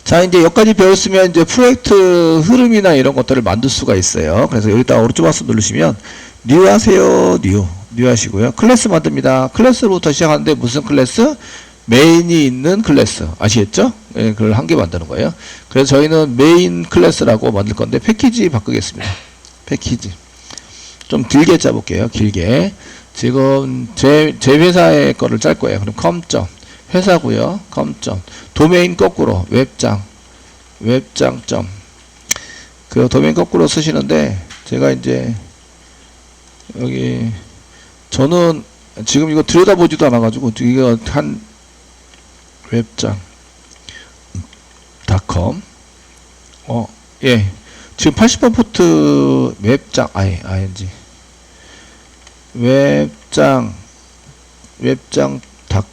자, 이제 여기까지 배웠으면 이제 프로젝트 흐름이나 이런 것들을 만들 수가 있어요. 그래서 여기다가 오른쪽 마우스 누르시면 뉴 하세요. 뉴 하시고요. 클래스 만듭니다. 클래스부터 시작하는데 무슨 클래스? 메인이 있는 클래스. 아시겠죠? 예, 그걸 한 개 만드는 거예요. 그래서 저희는 메인 클래스라고 만들 건데 패키지 바꾸겠습니다. 패키지. 좀 길게 짜볼게요. 길게. 지금 제 회사의 거를 짤 거예요. 그럼 컴. 회사고요. 컴. 도메인 거꾸로 웹장 점. 그 도메인 거꾸로 쓰시는데 제가 이제 여기 저는 지금 이거 들여다보지도 않아가지고 이거 한 웹장 .com 예 지금 80번 포트 웹장 ing 웹장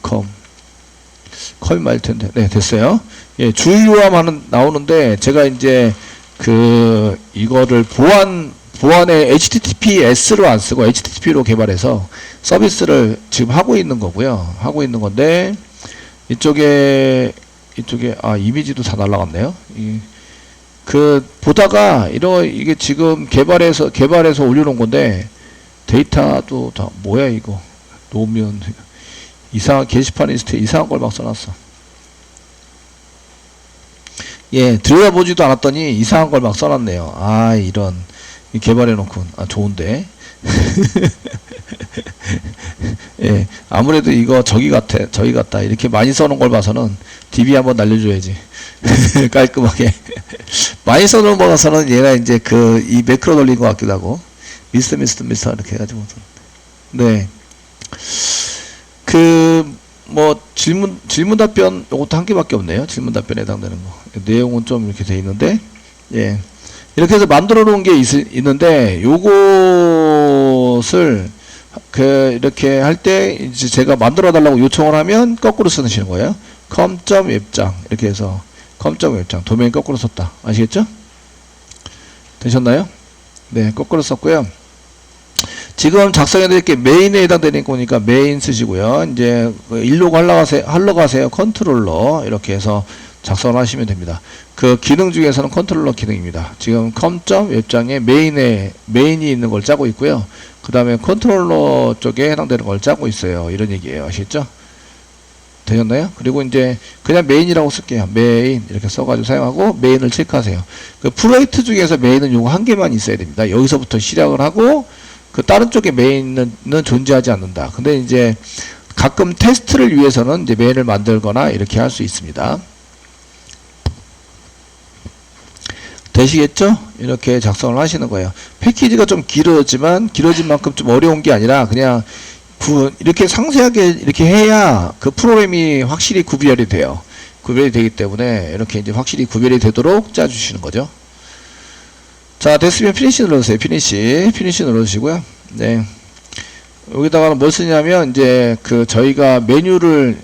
.com 컴이 맞을 텐데 네 됐어요. 예 주요함 나오는데 제가 이제 그 이거를 보안에 HTTPS로 안 쓰고 HTTP로 개발해서 서비스를 지금 하고 있는 거고요. 하고 있는 건데 이쪽에 이미지도 다 날라갔네요. 보다가 이게 지금 개발해서 올려놓은 건데 데이터도 다 뭐야 이거 놓으면 이상한 게시판 리스트에 이상한 걸 막 써놨어. 예 들여다보지도 않았더니 이상한 걸 막 써놨네요. 이런 개발해놓고 좋은데 예 아무래도 이거 저기 같다 이렇게 많이 써놓은 걸 봐서는 DB 한번 날려줘야지. 깔끔하게 많이 써놓은 거 봐서는 얘가 이제 이 매크로 돌린 것 같기도 하고 미스터 이렇게 해가지고 네 질문 답변 요것도 한 개밖에 없네요. 질문 답변에 해당되는 거 내용은 좀 이렇게 돼 있는데 예 이렇게 해서 만들어 놓은 게 있는데 요것을 이렇게 할 때 이제 제가 만들어 달라고 요청을 하면 거꾸로 쓰시는 거예요. com.웹장 이렇게 해서 com.웹장 도메인 거꾸로 썼다. 아시겠죠? 되셨나요? 네, 거꾸로 썼고요. 지금 작성해 드릴게 메인에 해당되는 거니까 메인 쓰시고요. 이제 일로그 하러 가세요. 컨트롤러 이렇게 해서 작성을 하시면 됩니다. 그 기능 중에서는 컨트롤러 기능입니다. 지금 com.웹장에 메인이 있는 걸 짜고 있고요. 그 다음에 컨트롤러 쪽에 해당되는 걸 짜고 있어요. 이런 얘기예요. 아시겠죠? 되셨나요? 그리고 이제 그냥 메인이라고 쓸게요. 메인 이렇게 써가지고 사용하고 메인을 체크하세요. 그 프로젝트 중에서 메인은 요거 한 개만 있어야 됩니다. 여기서부터 시작을 하고 그 다른 쪽에 메인은 존재하지 않는다. 근데 이제 가끔 테스트를 위해서는 이제 메인을 만들거나 이렇게 할 수 있습니다. 되시겠죠? 이렇게 작성을 하시는 거예요. 패키지가 좀 길어진 만큼 좀 어려운 게 아니라 그냥 이렇게 상세하게 이렇게 해야 그 프로그램이 확실히 구별이 돼요. 구별이 되기 때문에 이렇게 이제 확실히 구별이 되도록 짜주시는 거죠. 자, 됐으면 피니시 눌러주세요. 피니시 눌러주시고요. 네. 여기다가 뭘 쓰냐면 이제 저희가 메뉴를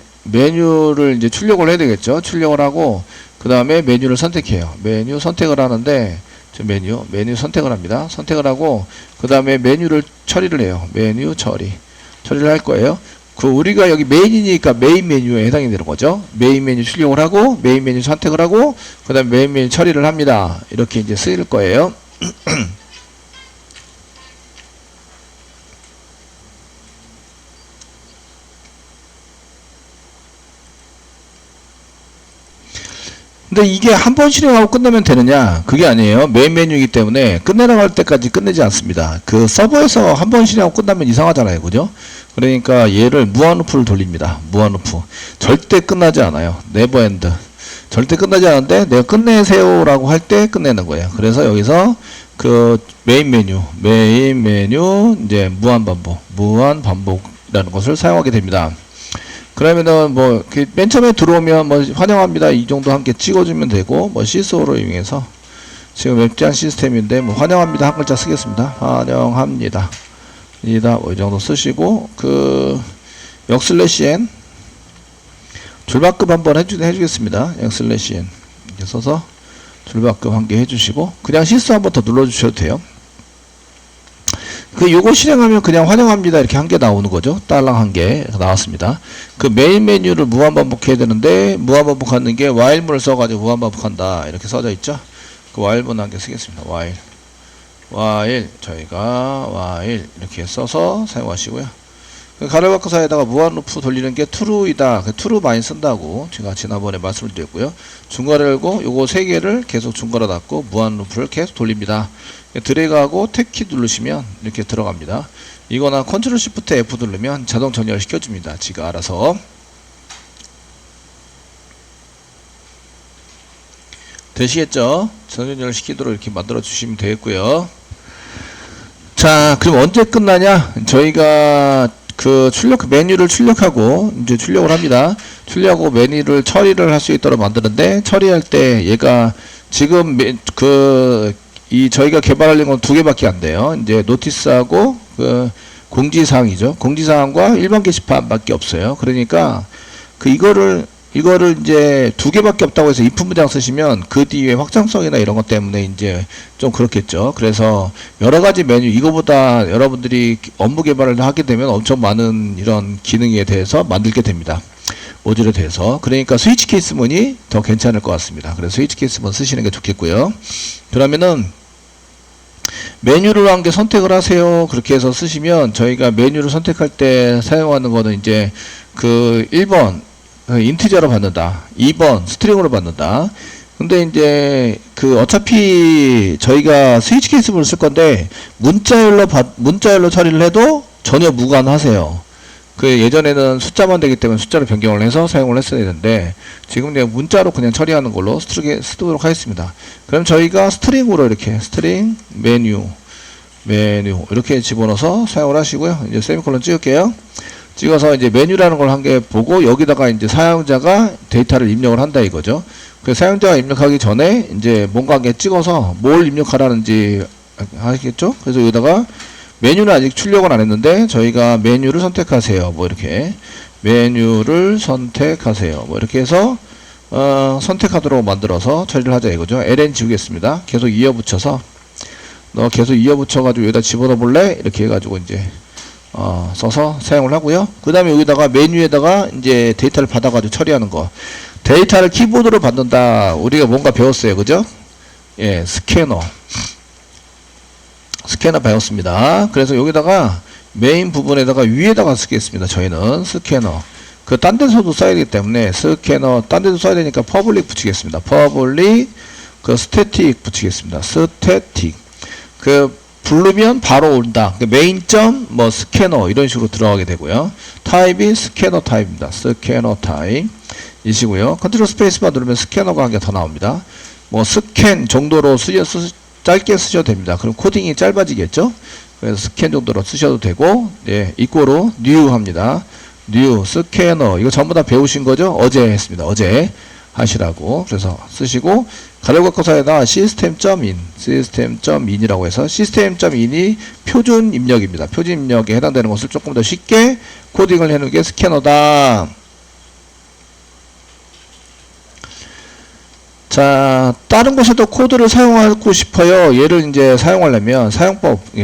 이제 출력을 해야 되겠죠. 출력을 하고 그 다음에 메뉴를 선택해요. 메뉴 선택을 하는데 메뉴 선택을 합니다. 선택을 하고 그 다음에 메뉴를 처리를 해요. 메뉴 처리를 할 거예요. 우리가 여기 메인이니까 메인 메뉴에 해당이 되는 거죠. 메인 메뉴 출력을 하고 메인 메뉴 선택을 하고 그 다음에 메인 메뉴 처리를 합니다. 이렇게 이제 쓰일 거예요. 근데 이게 한 번 실행하고 끝내면 되느냐? 그게 아니에요. 메인 메뉴이기 때문에 끝내라고 할 때까지 끝내지 않습니다. 그 서버에서 한 번 실행하고 끝나면 이상하잖아요. 그죠? 그러니까 얘를 무한루프를 돌립니다. 무한루프. 절대 끝나지 않아요. 네버엔드. 절대 끝나지 않는데 내가 끝내세요 라고 할 때 끝내는 거예요. 그래서 여기서 메인 메뉴 이제 무한반복이라는 것을 사용하게 됩니다. 그러면은 맨 처음에 들어오면 환영합니다 이 정도 함께 찍어주면 되고 시소로 이용해서 지금 웹장 시스템인데 환영합니다 한 글자 쓰겠습니다. 환영합니다 이 정도 쓰시고 역/n 줄바꿈 한번 해주겠습니다. 역/n 이렇게 써서 줄바꿈 한 개 해주시고 그냥 시소 한번 더 눌러주셔도 돼요. 요거 실행하면 그냥 환영합니다. 이렇게 한 개 나오는 거죠. 딸랑 한 개 나왔습니다. 그 메인 메뉴를 무한 반복해야 되는데, 무한 반복하는 게 while문을 써가지고 무한 반복한다. 이렇게 써져 있죠. 그 while문 한 개 쓰겠습니다. while. 저희가 while 이렇게 써서 사용하시고요. 가로 바꿔 사이에다가 무한 루프 돌리는 게 true이다. true 많이 쓴다고 제가 지난번에 말씀을 드렸고요. 중괄호 열고 요거 세 개를 계속 중괄호 닫고 무한 루프를 계속 돌립니다. 드래그하고 탭키 누르시면 이렇게 들어갑니다. 이거나 컨트롤 시프트 F 누르면 자동 정렬 시켜줍니다. 지가 알아서. 되시겠죠? 정렬 시키도록 이렇게 만들어 주시면 되겠고요. 자, 그럼 언제 끝나냐? 저희가 그 메뉴를 출력하고 이제 출력을 합니다. 출력하고 메뉴를 처리를 할 수 있도록 만드는데, 처리할 때 얘가 지금 저희가 개발하려는 건 두 개밖에 안 돼요. 이제 노티스하고 그 공지사항이죠. 공지사항과 일반 게시판밖에 없어요. 그러니까 이거를 이제 두 개밖에 없다고 해서 if 문장 쓰시면 그 뒤에 확장성이나 이런 것 때문에 이제 좀 그렇겠죠. 그래서 여러 가지 메뉴, 이거보다 여러분들이 업무 개발을 하게 되면 엄청 많은 이런 기능에 대해서 만들게 됩니다. 모듈에 대해서. 그러니까 스위치 케이스문이 더 괜찮을 것 같습니다. 그래서 스위치 케이스문 쓰시는 게 좋겠고요. 그러면은 메뉴를 한 개 선택을 하세요. 그렇게 해서 쓰시면 저희가 메뉴를 선택할 때 사용하는 거는 이제 그 1번 인티저로 받는다. 2번 스트링으로 받는다. 근데 이제 어차피 저희가 스위치 케이스문을 쓸 건데 문자열로 처리를 해도 전혀 무관하세요. 예전에는 숫자만 되기 때문에 숫자로 변경을 해서 사용을 했어야 되는데, 지금 내가 문자로 그냥 처리하는 걸로 쓰도록 하겠습니다. 그럼 저희가 스트링으로 이렇게 스트링 메뉴 이렇게 집어넣어서 사용을 하시고요. 이제 세미콜론 찍을게요. 찍어서 이제 메뉴라는 걸 한 개 보고 여기다가 이제 사용자가 데이터를 입력을 한다 이거죠. 그 사용자가 입력하기 전에 이제 뭔가 한 개 찍어서 뭘 입력하라는지 하시겠죠? 그래서 여기다가 메뉴는 아직 출력은 안 했는데 저희가 메뉴를 선택하세요. 뭐 이렇게 메뉴를 선택하세요. 뭐 이렇게 해서 선택하도록 만들어서 처리를 하자 이거죠. ln 지우겠습니다. 계속 이어붙여서 너 계속 이어붙여가지고 여기다 집어넣어 볼래? 이렇게 해가지고 이제 써서 사용을 하고요. 그 다음에 여기다가 메뉴에다가 이제 데이터를 받아가지고 처리하는 거. 데이터를 키보드로 받는다. 우리가 뭔가 배웠어요. 그죠? 예, 스캐너 배웠습니다. 그래서 여기다가 메인 부분에다가 위에다가 쓰겠습니다. 저희는 스캐너. 딴 데서도 써야 되기 때문에 스캐너, 딴 데도 써야 되니까 퍼블릭 붙이겠습니다. 퍼블릭, 스태틱 붙이겠습니다. 스태틱. 부르면 바로 온다. 메인점, 스캐너, 이런 식으로 들어가게 되고요. 타입이 스캐너 타입입니다. 스캐너 타입. 이시고요. 컨트롤 스페이스바 누르면 스캐너가 한 개 더 나옵니다. 스캔 정도로 짧게 쓰셔도 됩니다. 그럼 코딩이 짧아지겠죠? 그래서 스캔 정도로 쓰셔도 되고, 네, 이꼬로 new 합니다. new, 스캐너. 이거 전부 다 배우신 거죠? 어제 했습니다. 어제 하시라고. 그래서 쓰시고, 가로括弧사에다가 system.in이라고 해서 system.in이 표준 입력입니다. 표준 입력에 해당되는 것을 조금 더 쉽게 코딩을 해놓은 게 스캐너다. 자, 다른 곳에도 코드를 사용하고 싶어요. 얘를 이제 사용하려면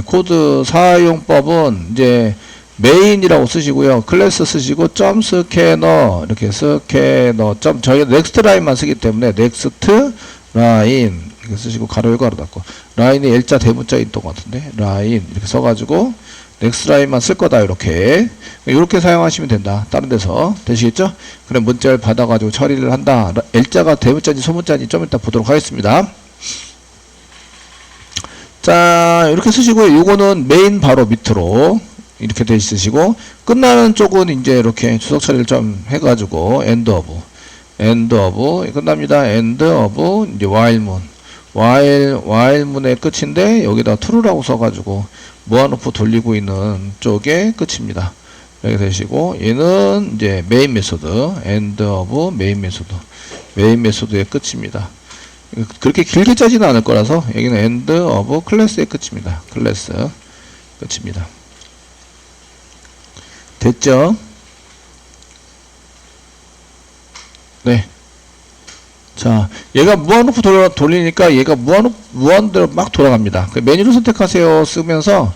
코드 사용법은 이제 메인이라고 쓰시고요. 클래스 쓰시고 점 스캐너 이렇게 스캐너 점 저희가 넥스트 라인만 쓰기 때문에 넥스트 라인 이렇게 쓰시고 가로 열고 가로 닫고 라인이 L자 대문자인 것 같은데 라인 이렇게 써가지고 넥스트 라인만 쓸 거다 이렇게 사용하시면 된다. 다른 데서 되시겠죠? 그럼 문자를 받아가지고 처리를 한다. L자가 대문자인지 소문자인지 좀 이따 보도록 하겠습니다. 자, 이렇게 쓰시고요. 요거는 메인 바로 밑으로 이렇게 돼 있으시고 끝나는 쪽은 이제 이렇게 주석 처리를 좀 해가지고 end of 끝납니다. end of 이제 while문의 끝인데 여기다 true라고 써가지고 무한루프 돌리고 있는 쪽의 끝입니다. 이렇게 되시고 얘는 이제 메인 메소드 end of 메인 메소드의 끝입니다. 그렇게 길게 짜지는 않을 거라서 여기는 end of 클래스의 끝입니다. 클래스 끝입니다. 됐죠? 네. 자, 얘가 무한루프 돌리니까 얘가 무한대로 막 돌아갑니다. 메뉴를 선택하세요 쓰면서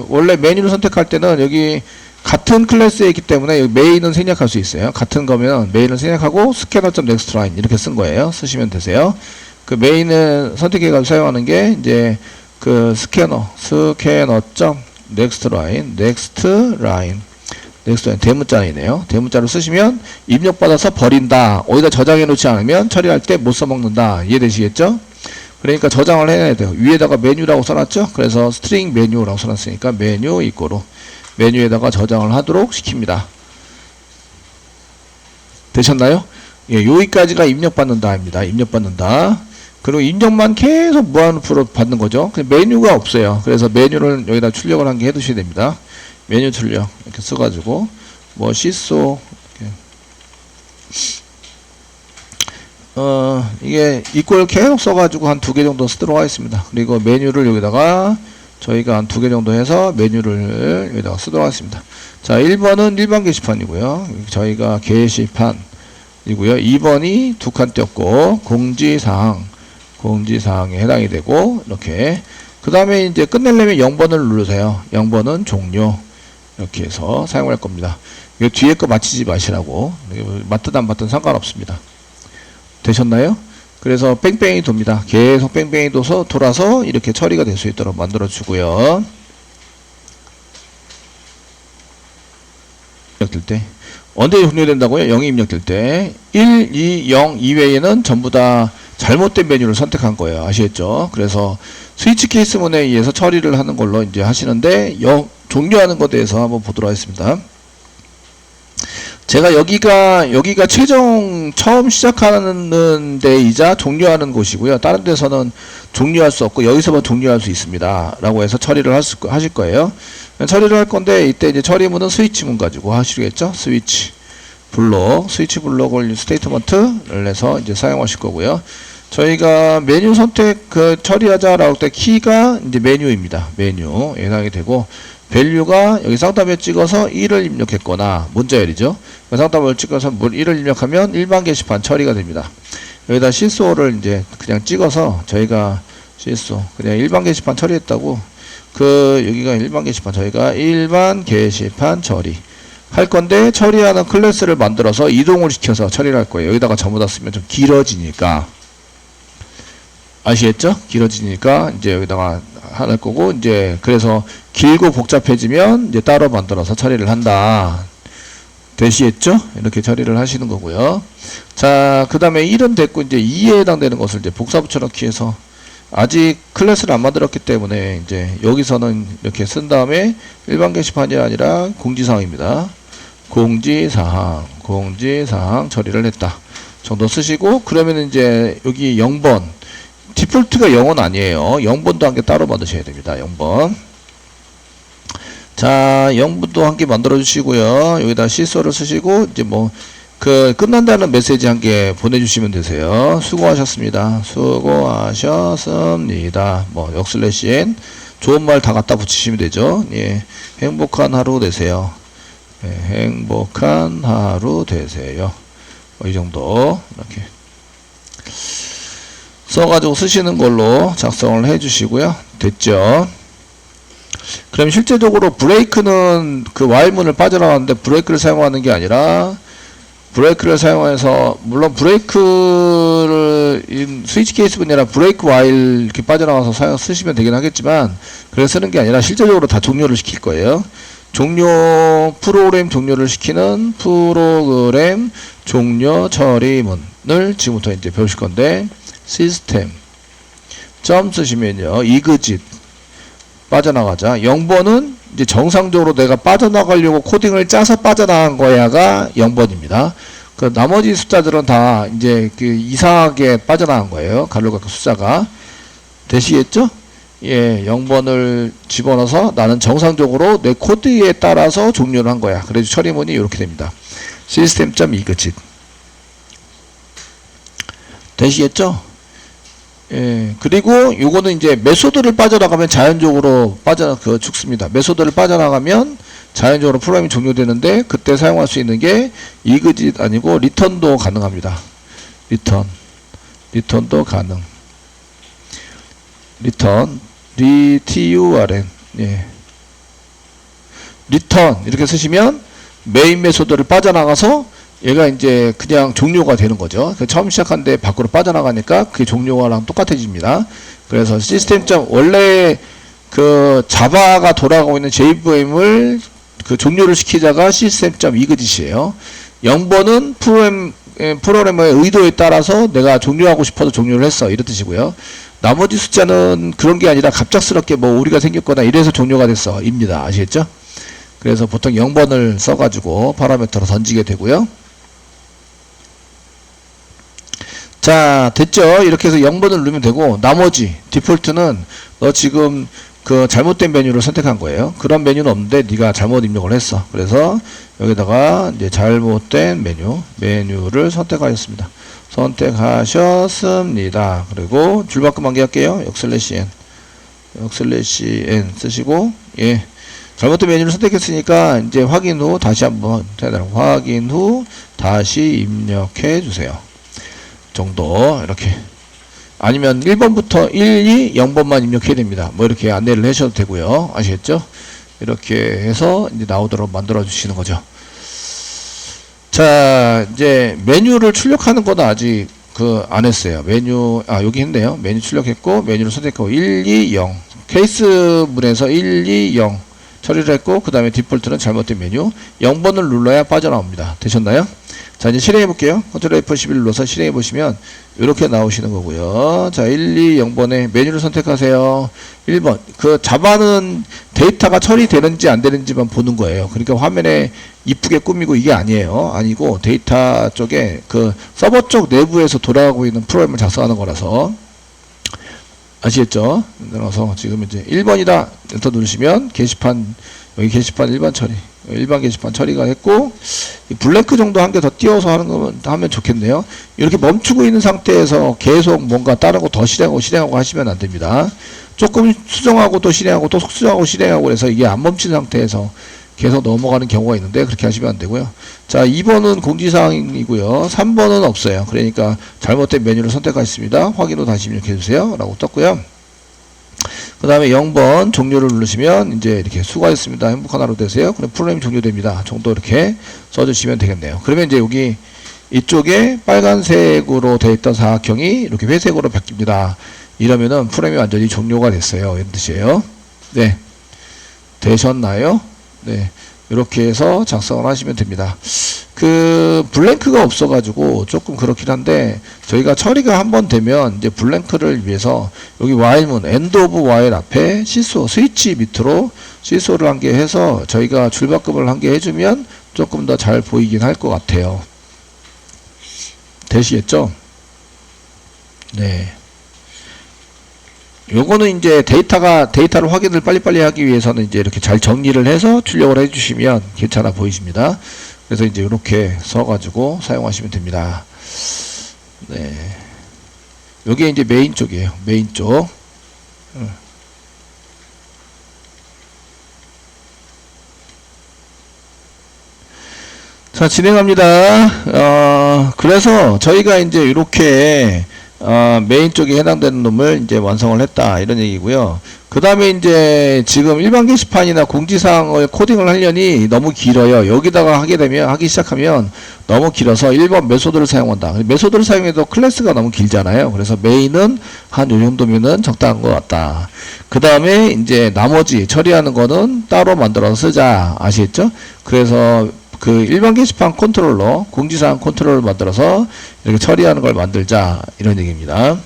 원래 메뉴를 선택할 때는 여기 같은 클래스에 있기 때문에 여기 메인은 생략할 수 있어요. 같은 거면 메인을 생략하고 scanner.nextLine 이렇게 쓴 거예요. 쓰시면 되세요. 그 메인을 선택해가지고 사용하는 게 이제 그 scanner.nextLine 대문자이네요. 대문자로 쓰시면 입력받아서 버린다. 어디다 저장해 놓지 않으면 처리할 때 못 써먹는다. 이해되시겠죠? 그러니까 저장을 해야 돼요. 위에다가 메뉴라고 써놨죠? 그래서 스트링 메뉴라고 써놨으니까 메뉴 이꼬로 메뉴에다가 저장을 하도록 시킵니다. 되셨나요? 예, 여기까지가 입력받는다입니다. 입력받는다. 그리고 입력만 계속 무한으로 받는 거죠. 메뉴가 없어요. 그래서 메뉴를 여기다 출력을 한 개 해두셔야 됩니다. 메뉴 출력 이렇게 써가지고 뭐 시소 이게 이꼴 계속 써가지고 한 2개 정도 쓰도록 하겠습니다. 그리고 메뉴를 여기다가 저희가 한 2개 정도 해서 메뉴를 여기다가 쓰도록 하겠습니다. 자, 1번은 일반 게시판이고요. 저희가 게시판이고요. 2번이 2칸 띄었고 공지사항에 해당이 되고 이렇게 그 다음에 이제 끝내려면 0번을 누르세요. 0번은 종료 이렇게 해서 사용할 겁니다. 이 뒤에 거 맞히지 마시라고. 맞든 안 맞든 상관없습니다. 되셨나요? 그래서 뺑뺑이 돕니다. 계속 뺑뺑이 돌아서 이렇게 처리가 될 수 있도록 만들어 주고요. 입력될 때 언제 종료된다고요? 0이 입력될 때 1, 2, 0 이외에는 전부 다 잘못된 메뉴를 선택한 거예요. 아시겠죠? 그래서 스위치 케이스문에 의해서 처리를 하는 걸로 이제 하시는데 종료하는 것에 대해서 한번 보도록 하겠습니다. 제가 여기가 처음 시작하는 데이자 종료하는 곳이고요. 다른 데서는 종료할 수 없고 여기서만 종료할 수 있습니다. 라고 해서 처리를 하실 거예요. 처리를 할 건데 이때 이제 처리문은 스위치문 가지고 하시겠죠? 스위치 블록을 스테이트먼트를 내서 이제 사용하실 거고요. 저희가 메뉴 선택 처리하자라고 할 때 키가 이제 메뉴입니다. 메뉴 해당이 되고 밸류가 여기 쌍따옴에 찍어서 1을 입력했거나 문자열이죠. 쌍따옴을 찍어서 1을 입력하면 일반 게시판 처리가 됩니다. 여기다 시소를 이제 그냥 찍어서 저희가 시소 그냥 일반 게시판 처리했다고 여기가 일반 게시판 저희가 일반 게시판 처리 할 건데 처리하는 클래스를 만들어서 이동을 시켜서 처리를 할 거예요. 여기다가 전부 다 쓰면 좀 길어지니까 아시겠죠? 길어지니까 이제 여기다가 할 거고 이제 그래서 길고 복잡해지면 이제 따로 만들어서 처리를 한다. 되시겠죠? 이렇게 처리를 하시는 거고요. 자, 그 다음에 1은 됐고 이제 2에 해당되는 것을 이제 복사 붙여넣기 해서 아직 클래스를 안 만들었기 때문에 이제 여기서는 이렇게 쓴 다음에 일반 게시판이 아니라 공지사항입니다. 공지사항 처리를 했다 정도 쓰시고 그러면 이제 여기 0번 디폴트가 0은 아니에요. 0번도 한 개 따로 만드셔야 됩니다. 0번. 자, 0번도 한 개 만들어 주시고요. 여기다 시소를 쓰시고 이제 끝난다는 메시지 한 개 보내주시면 되세요. 수고하셨습니다. 수고하셨습니다. 역슬래시엔 좋은 말 다 갖다 붙이시면 되죠. 예, 행복한 하루 되세요. 예, 행복한 하루 되세요. 이 정도 이렇게 써가지고 쓰시는 걸로 작성을 해 주시고요. 됐죠? 그럼 실제적으로 브레이크는 그 while문을 빠져나가는데 브레이크를 사용하는 게 아니라 브레이크를 사용해서 물론 브레이크를 스위치 케이스분이 아니라 브레이크 while 이렇게 빠져나가서 쓰시면 되긴 하겠지만 그래서 쓰는 게 아니라 실제적으로 다 종료를 시킬 거예요. 프로그램 종료를 시키는 프로그램 종료 처리문을 지금부터 이제 배우실 건데 시스템 점 쓰시면요 exit 빠져나가자 0번은 이제 정상적으로 내가 빠져나가려고 코딩을 짜서 빠져나간 거야가 0번입니다. 그 나머지 숫자들은 다 이제 이상하게 빠져나간 거예요. 가로가 숫자가 되시겠죠? 예, 0번을 집어넣어서 나는 정상적으로 내 코드에 따라서 종료를 한 거야. 그래서 처리문이 이렇게 됩니다. system.exit 되시겠죠? 예, 그리고 요거는 이제 메소드를 빠져나가면 자연적으로 죽습니다. 메소드를 빠져나가면 자연적으로 프로그램이 종료되는데 그때 사용할 수 있는 게 exit 아니고 return도 가능합니다. return도 가능. return, return 예. 리턴 이렇게 쓰시면 메인 메소드를 빠져나가서 얘가 이제 그냥 종료가 되는 거죠. 처음 시작한데 밖으로 빠져나가니까 그게 종료랑 똑같아집니다. 그래서 시스템 원래 그 자바가 돌아가고 있는 JVM을 그 종료를 시키자가 시스템 이그짓이에요. 0번은 프로그래머의 의도에 따라서 내가 종료하고 싶어도 종료를 했어, 이런 뜻이고요. 나머지 숫자는 그런 게 아니라 갑작스럽게 뭐 오류가 생겼거나 이래서 종료가 됐어 입니다. 아시겠죠? 그래서 보통 0번을 써가지고 파라미터로 던지게 되고요. 자, 됐죠? 이렇게 해서 0번을 누르면 되고, 나머지 디폴트는 너 지금 그 잘못된 메뉴를 선택한 거예요. 그런 메뉴는 없는데 네가 잘못 입력을 했어. 그래서 여기다가 이제 잘못된 메뉴를 선택하였습니다. 선택하셨습니다. 그리고 줄바꿈 한개 할게요. 역/n 쓰시고, 예. 잘못된 메뉴를 선택했으니까 이제 확인 후 다시 한번 확인 후 다시 입력해 주세요. 정도 이렇게. 아니면 1번부터 1, 2, 0번만 입력해야 됩니다. 뭐 이렇게 안내를 하셔도 되고요. 아시겠죠? 이렇게 해서 이제 나오도록 만들어 주시는 거죠. 자, 이제 메뉴를 출력하는 건 아직 안 했어요. 여기 했네요. 메뉴 출력했고, 메뉴를 선택하고 1, 2, 0. 케이스 문에서 1, 2, 0 처리를 했고, 그 다음에 디폴트는 잘못된 메뉴. 0번을 눌러야 빠져나옵니다. 되셨나요? 자, 이제 실행해 볼게요. 컨트롤 F11 눌러서 실행해 보시면 이렇게 나오시는 거고요. 자, 1, 2, 0번에 메뉴를 선택하세요. 1번. 그 자바는 데이터가 처리되는지 안 되는지만 보는 거예요. 그러니까 화면에 이쁘게 꾸미고 이게 아니고 데이터 쪽에 그 서버 쪽 내부에서 돌아가고 있는 프로그램을 작성하는 거라서. 아시겠죠? 그래서 지금 이제 1번이다 엔터 누르시면 여기 게시판 일반 처리, 일반 게시판 처리가 했고, 블랭크 정도 한 개 더 띄워서 하면 좋겠네요. 이렇게 멈추고 있는 상태에서 계속 뭔가 다른 거 더 실행하고 하시면 안 됩니다. 조금 수정하고 또 실행하고 또 수정하고 실행하고 그래서 이게 안 멈춘 상태에서 계속 넘어가는 경우가 있는데 그렇게 하시면 안 되고요. 자, 2번은 공지사항이고요. 3번은 없어요. 그러니까 잘못된 메뉴를 선택하셨습니다. 확인 후 다시 입력해 주세요. 라고 떴고요. 그 다음에 0번 종료를 누르시면 이제 이렇게 수고하셨습니다. 행복한 하루 되세요. 그럼 프로그램이 종료됩니다. 정도 이렇게 써주시면 되겠네요. 그러면 이제 여기 이쪽에 빨간색으로 되어 있던 사각형이 이렇게 회색으로 바뀝니다. 이러면은 프로그램이 완전히 종료가 됐어요. 이런 뜻이에요. 네. 되셨나요? 네. 이렇게 해서 작성을 하시면 됩니다. 그 블랭크가 없어가지고 조금 그렇긴 한데 저희가 처리가 한번 되면 이제 블랭크를 위해서 여기 while문 end of while 앞에 시소 스위치 밑으로 시소를 한 개 해서 저희가 줄바꿈을 한 개 해주면 조금 더 잘 보이긴 할 것 같아요. 되시겠죠? 네. 요거는 이제 데이터를 확인을 빨리빨리 하기 위해서는 이제 이렇게 잘 정리를 해서 출력을 해주시면 괜찮아 보이십니다. 그래서 이제 이렇게 써가지고 사용하시면 됩니다. 네. 요게 이제 메인 쪽이에요. 메인 쪽. 자, 진행합니다. 그래서 저희가 이제 이렇게 메인 쪽에 해당되는 놈을 이제 완성을 했다 이런 얘기고요. 그 다음에 이제 지금 일반 게시판이나 공지사항을 코딩을 하려니 너무 길어요. 여기다가 하기 시작하면 너무 길어서 1번 메소드를 사용한다. 메소드를 사용해도 클래스가 너무 길잖아요. 그래서 메인은 한 요 정도면은 적당한 것 같다. 그 다음에 이제 나머지 처리하는 거는 따로 만들어서 쓰자. 아시겠죠? 그래서 그 일반 게시판 컨트롤러, 공지사항 컨트롤러를 만들어서 이렇게 처리하는 걸 만들자 이런 얘기입니다.